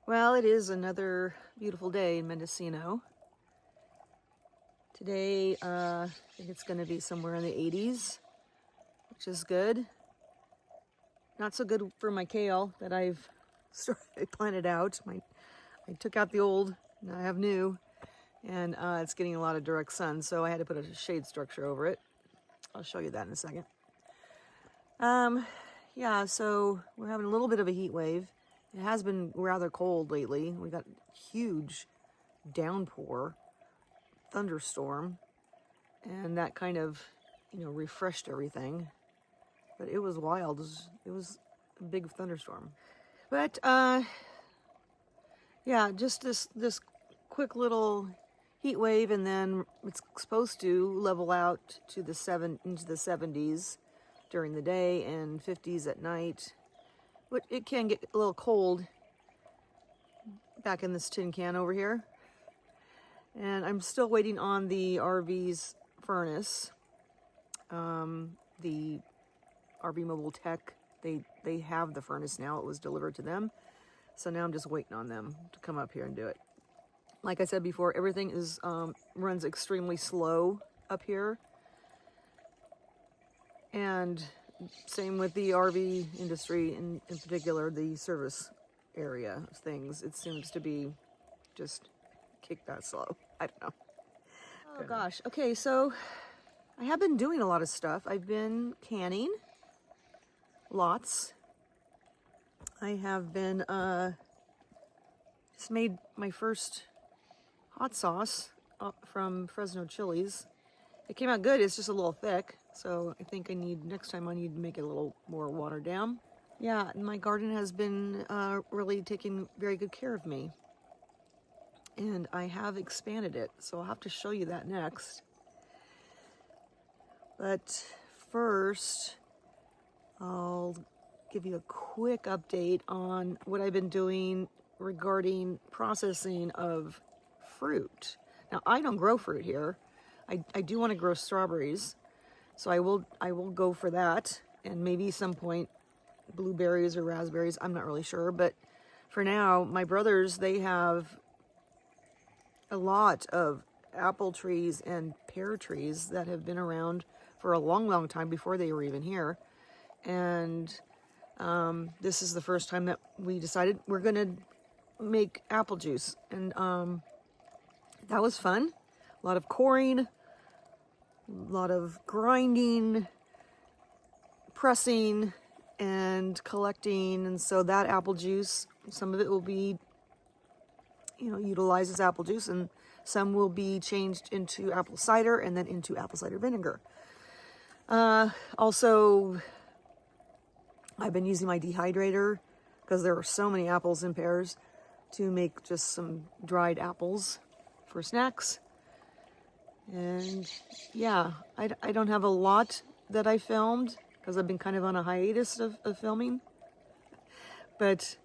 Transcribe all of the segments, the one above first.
Well, it is another beautiful day in Mendocino. Today, I think it's going to be somewhere in the 80s, which is good. Not so good for my kale that I planted out. I took out the old, and I have new, and it's getting a lot of direct sun, so I had to put a shade structure over it. I'll show you that in a second. Yeah, so we're having a little bit of a heat wave. It has been rather cold lately. We got huge downpour, thunderstorm, and that kind of, refreshed everything. But it was wild. It was a big thunderstorm. But yeah, just this quick little heat wave, and then it's supposed to level out to into the 70s during the day and 50s at night. But it can get a little cold back in this tin can over here. And I'm still waiting on the RV's furnace. The RV Mobile Tech, they have the furnace now. It was delivered to them. So now I'm just waiting on them to come up here and do it. Like I said before, everything is runs extremely slow up here. And same with the RV industry, in particular, the service area of things. It seems to be just kick that slow. I don't know. Oh gosh. Okay, so I have been doing a lot of stuff. I've been canning lots. I have been just made my first hot sauce from Fresno chilies. It came out good. It's just a little thick, so I think next time I need to make it a little more watered down. Yeah, my garden has been really taking very good care of me. And I have expanded it, so I'll have to show you that next. But first, I'll give you a quick update on what I've been doing regarding processing of fruit. Now, I don't grow fruit here. I do want to grow strawberries, so I will go for that, and maybe some point blueberries or raspberries. I'm not really sure, but for now, my brothers, they have a lot of apple trees and pear trees that have been around for a long time before they were even here. And this is the first time that we decided we're gonna make apple juice, and that was fun. A lot of coring, a lot of grinding, pressing, and collecting. And so that apple juice, some of it will be, utilized as apple juice, and some will be changed into apple cider and then into apple cider vinegar. Also, I've been using my dehydrator because there are so many apples and pears to make just some dried apples for snacks. And yeah, I don't have a lot that I filmed because I've been kind of on a hiatus of filming. But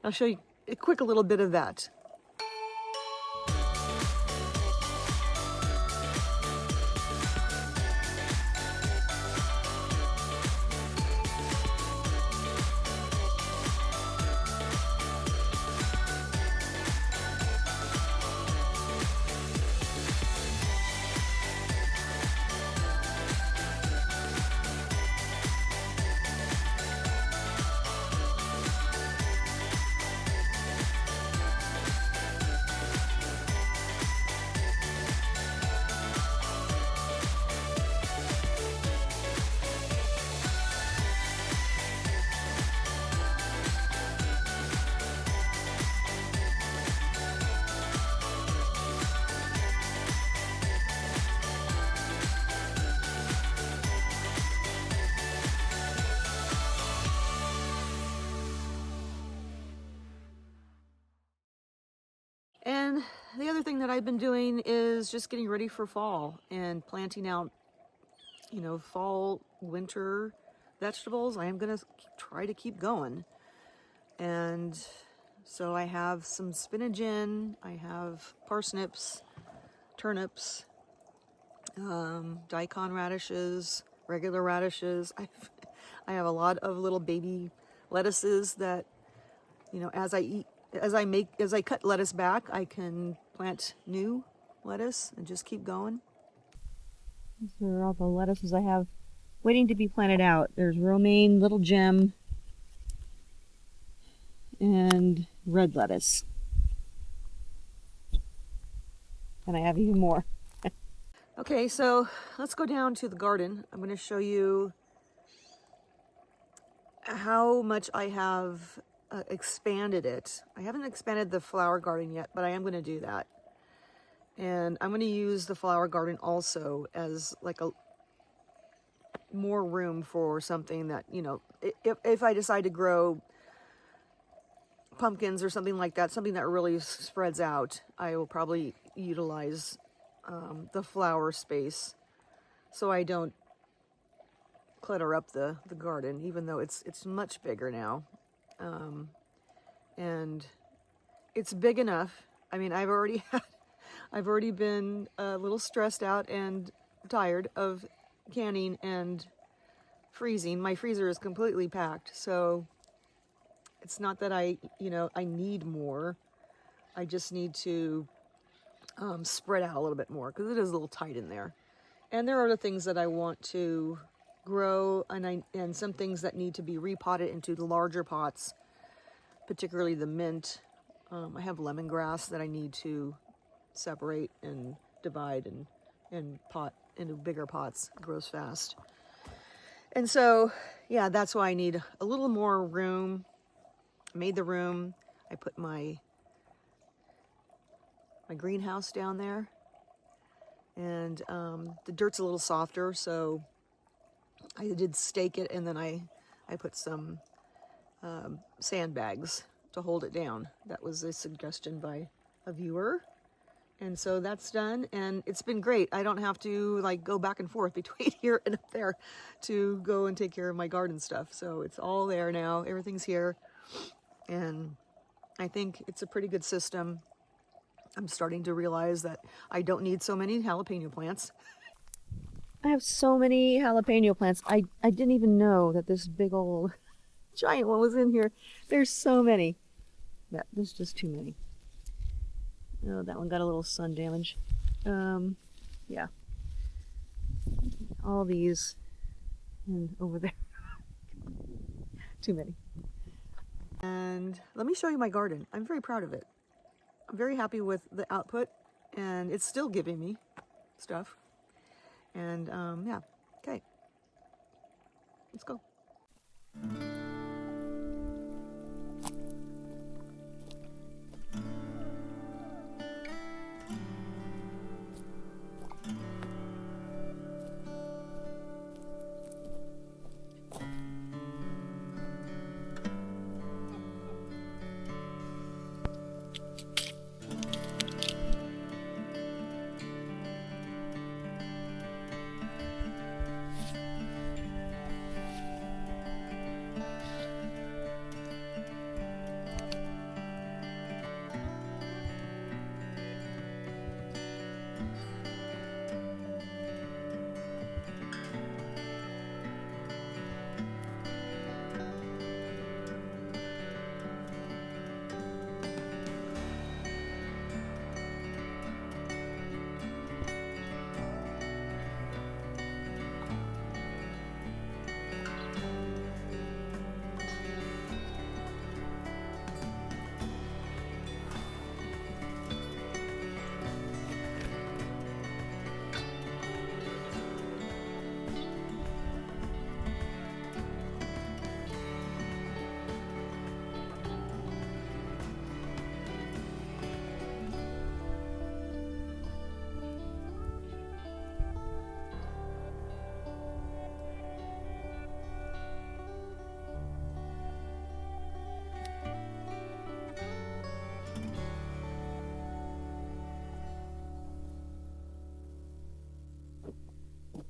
I'll show you a little bit of that. And the other thing that I've been doing is just getting ready for fall and planting out, fall, winter vegetables. I am going to try to keep going. And so I have some spinach in, I have parsnips, turnips, daikon radishes, regular radishes. I have a lot of little baby lettuces that, as I as I cut lettuce back, I can plant new lettuce and just keep going. These are all the lettuces I have waiting to be planted out. There's romaine, little gem, and red lettuce. And I have even more. Okay, so let's go down to the garden. I'm going to show you how much I have expanded it. I haven't expanded the flower garden yet, but I am going to do that. And I'm going to use the flower garden also as like a more room for something that, you know, if I decide to grow pumpkins or something like that, something that really spreads out, I will probably utilize the flower space so I don't clutter up the garden, even though it's much bigger now. And it's big enough. I mean, I've already been a little stressed out and tired of canning and freezing. My freezer is completely packed, so it's not that I need more. I just need to spread out a little bit more because it is a little tight in there. And there are other things that I want to grow, and some things that need to be repotted into the larger pots, particularly the mint. I have lemongrass that I need to separate and divide and pot into bigger pots. It grows fast. And so, yeah, that's why I need a little more room. I made the room. I put my greenhouse down there, and the dirt's a little softer, so I did stake it, and then I put some sandbags to hold it down. That was a suggestion by a viewer, and so that's done, and it's been great. I don't have to like go back and forth between here and up there to go and take care of my garden stuff. So it's all there now. Everything's here, and I think it's a pretty good system. I'm starting to realize that I don't need so many jalapeno plants. I have so many jalapeno plants. I didn't even know that this big old giant one was in here. There's so many. Yeah, there's just too many. Oh, that one got a little sun damage. Yeah. All these and over there. Too many. And let me show you my garden. I'm very proud of it. I'm very happy with the output, and it's still giving me stuff. And yeah, okay, let's go.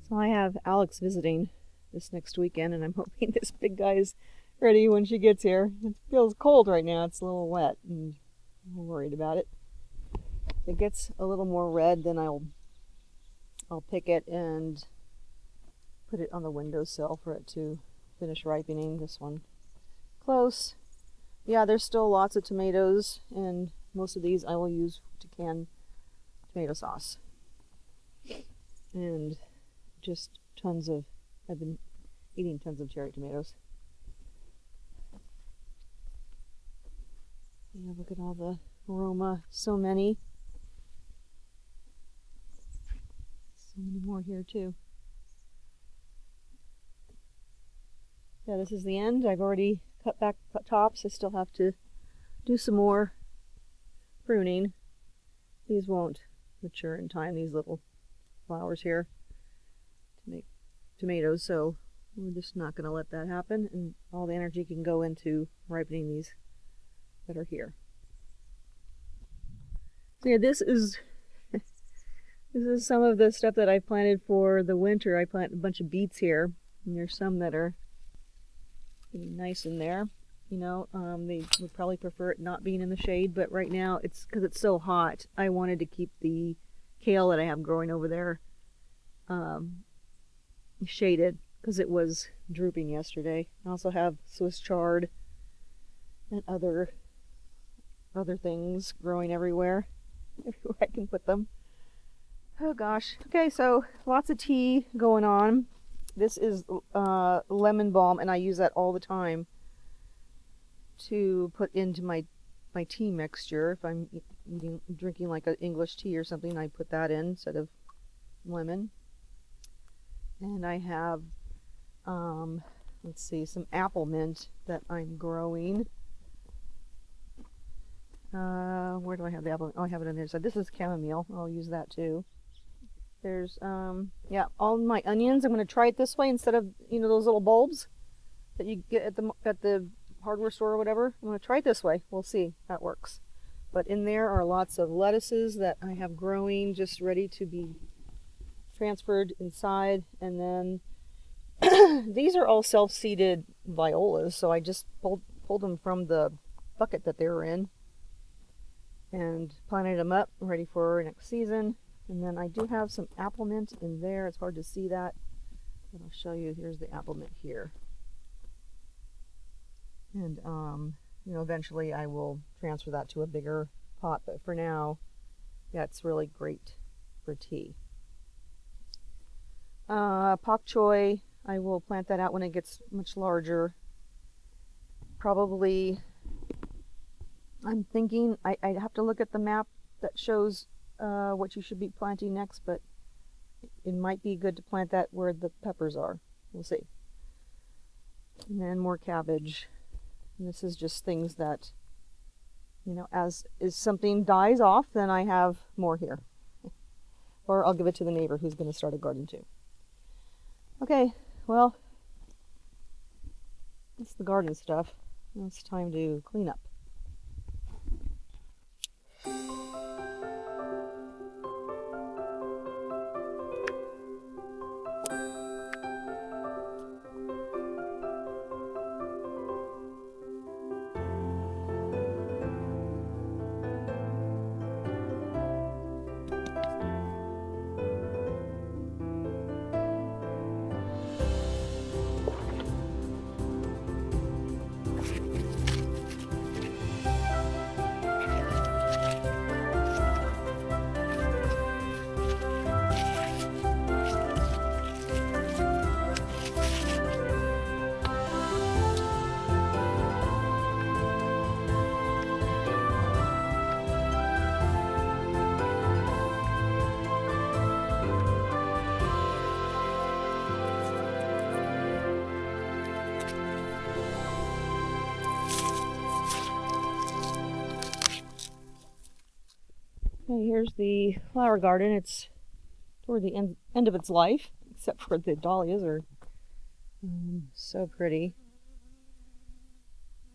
So I have Alex visiting this next weekend, and I'm hoping this big guy is ready when she gets here. It feels cold right now. It's a little wet, and I'm worried about it. If it gets a little more red, then I'll pick it and put it on the windowsill for it to finish ripening. This one close. yeah, there's still lots of tomatoes, and most of these I will use to can tomato sauce. And just tons of, I've been eating tons of cherry tomatoes. Yeah, look at all the aroma. So many. So many more here too. Yeah, this is the end. I've already cut tops. I still have to do some more pruning. These won't mature in time, these little flowers here, to make tomatoes, so we're just not going to let that happen, and all the energy can go into ripening these that are here. So yeah, this is some of the stuff that I planted for the winter. I planted a bunch of beets here, and there's some that are getting nice in there. You know, they would probably prefer it not being in the shade, but right now it's because it's so hot. I wanted to keep the kale that I have growing over there shaded because it was drooping yesterday. I also have Swiss chard and other things growing everywhere I can put them. Oh gosh. Okay, so lots of tea going on. This is lemon balm, and I use that all the time to put into my tea mixture. If I'm drinking like an English tea or something, I put that in instead of lemon. And I have, let's see, some apple mint that I'm growing. Where do I have the apple? Oh, I have it on there. So this is chamomile. I'll use that too. There's, yeah, all my onions. I'm going to try it this way instead of, you know, those little bulbs that you get at the hardware store or whatever. I'm going to try it this way. We'll see how it works. But in there are lots of lettuces that I have growing, just ready to be transferred inside. And then these are all self-seeded violas, so I just pulled them from the bucket that they were in and planted them up, ready for next season. And then I do have some apple mint in there. It's hard to see that, but I'll show you. Here's the apple mint here. And, you know, eventually I will transfer that to a bigger pot, but for now, yeah, it's really great for tea. Pak choy, I will plant that out when it gets much larger. Probably, I'm thinking, I'd have to look at the map that shows what you should be planting next, but it might be good to plant that where the peppers are. We'll see. And then more cabbage. And this is just things that, you know, as something dies off, then I have more here. Or I'll give it to the neighbor who's going to start a garden too. Okay, well, that's the garden stuff. Now it's time to clean up. Okay, here's the flower garden. It's toward the end of its life, except for the dahlias are so pretty.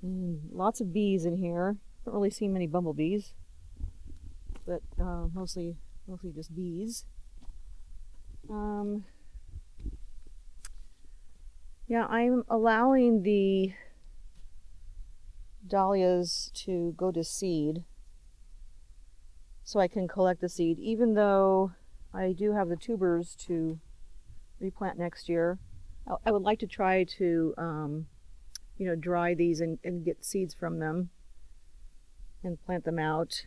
And lots of bees in here. Don't really see many bumblebees, but mostly just bees. Yeah, I'm allowing the dahlias to go to seed, so I can collect the seed, even though I do have the tubers to replant next year. I would like to try to you know, dry these and get seeds from them and plant them out.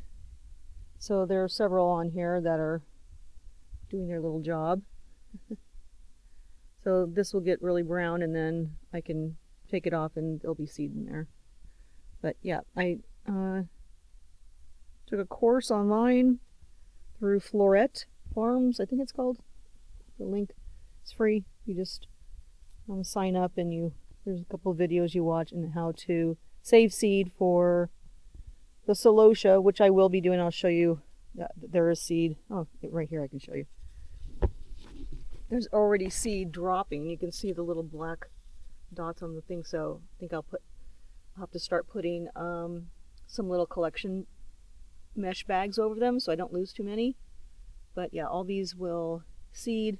So there are several on here that are doing their little job. So this will get really brown and then I can take it off and there'll be seed in there. But yeah, I took a course online through Floret Farms, I think it's called. The link is free. You just sign up and there's a couple of videos you watch on how to save seed for the celosia, which I will be doing. I'll show you that there is seed. Oh, right here I can show you. There's already seed dropping. You can see the little black dots on the thing. So I think I'll have to start putting some little collection mesh bags over them so I don't lose too many. But yeah, all these will seed,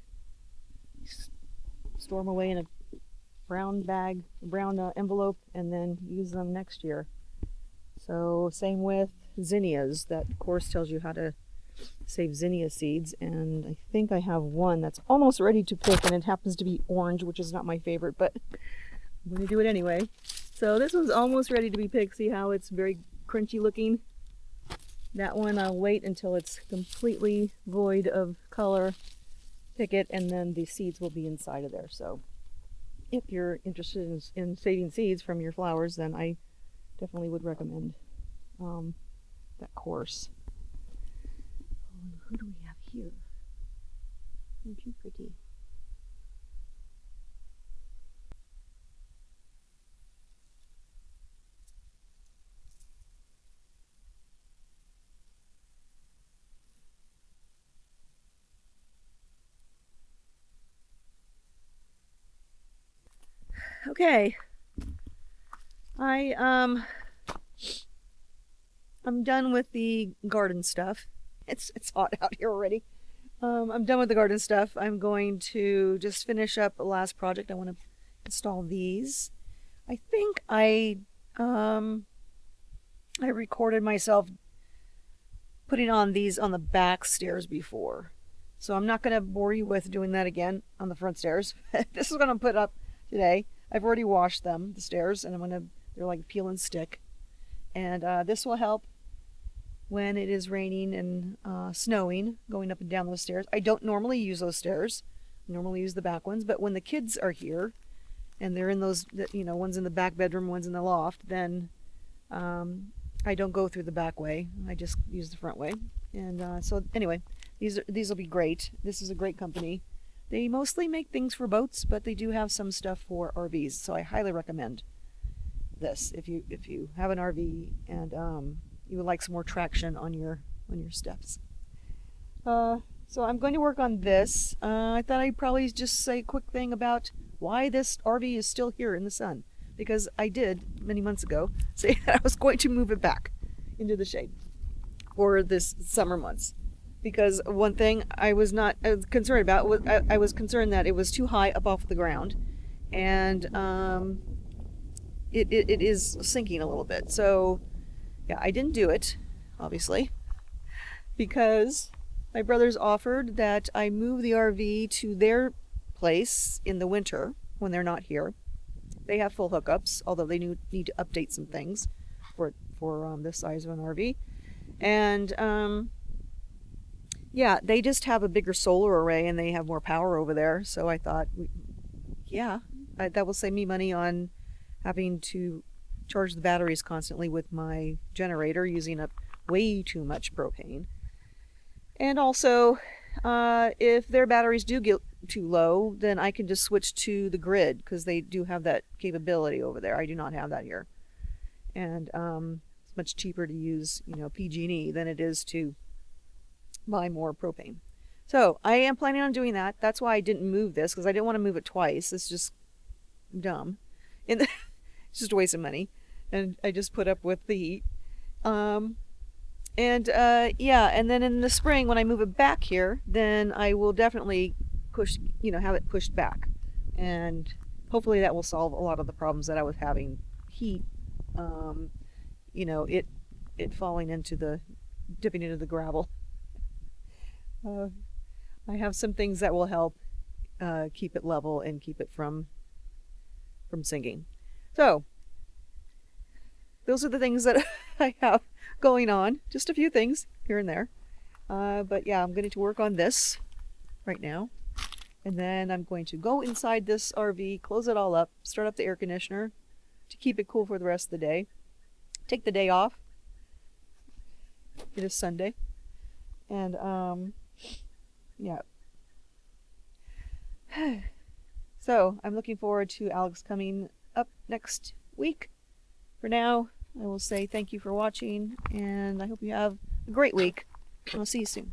store them away in a brown bag, brown envelope, and then use them next year. So same with zinnias. That course tells you how to save zinnia seeds, and I think I have one that's almost ready to pick, and it happens to be orange, which is not my favorite, but I'm going to do it anyway. So this one's almost ready to be picked. See how it's very crunchy looking? That one I'll wait until it's completely void of color, pick it, and then the seeds will be inside of there. So if you're interested in saving seeds from your flowers, then I definitely would recommend that course. Who do we have here? Aren't you pretty? Okay, I'm done with the garden stuff. It's hot out here already. I'm done with the garden stuff. I'm going to just finish up the last project. I want to install these. I think I recorded myself putting on these on the back stairs before, so I'm not going to bore you with doing that again on the front stairs. This is going to put up today. I've already washed them, the stairs, and they're like peel and stick. And this will help when it is raining and snowing, going up and down those stairs. I don't normally use those stairs. I normally use the back ones, but when the kids are here and they're in those, you know, one's in the back bedroom, one's in the loft, then I don't go through the back way. I just use the front way. And so anyway, these will be great. This is a great company. They mostly make things for boats, but they do have some stuff for RVs. So I highly recommend this if you have an RV and you would like some more traction on your steps. So I'm going to work on this. I thought I'd probably just say a quick thing about why this RV is still here in the sun, because I did many months ago say that I was going to move it back into the shade for this summer months. Because one thing I was concerned about was I was concerned that it was too high up off the ground, and it is sinking a little bit. So yeah, I didn't do it, obviously, because my brothers offered that I move the RV to their place in the winter when they're not here. They have full hookups, although they need to update some things for this size of an RV, and yeah, they just have a bigger solar array and they have more power over there. So I thought, yeah, that will save me money on having to charge the batteries constantly with my generator, using up way too much propane. And also, if their batteries do get too low, then I can just switch to the grid, because they do have that capability over there. I do not have that here. And it's much cheaper to use, you know, PG&E than it is to buy more propane. So I am planning on doing that. That's why I didn't move this, because I didn't want to move it twice. It's just dumb. It's just a waste of money. And I just put up with the heat. Yeah, and then in the spring when I move it back here, then I will definitely have it pushed back. And hopefully that will solve a lot of the problems that I was having. Heat, it falling into dipping into the gravel. I have some things that will help keep it level and keep it from sinking. So those are the things that I have going on. Just a few things here and there. But yeah, I'm going to work on this right now. And then I'm going to go inside this RV, close it all up, start up the air conditioner to keep it cool for the rest of the day. Take the day off. It is Sunday. And yeah. So I'm looking forward to Alex coming up next week. For now, I will say thank you for watching, and I hope you have a great week. I'll see you soon.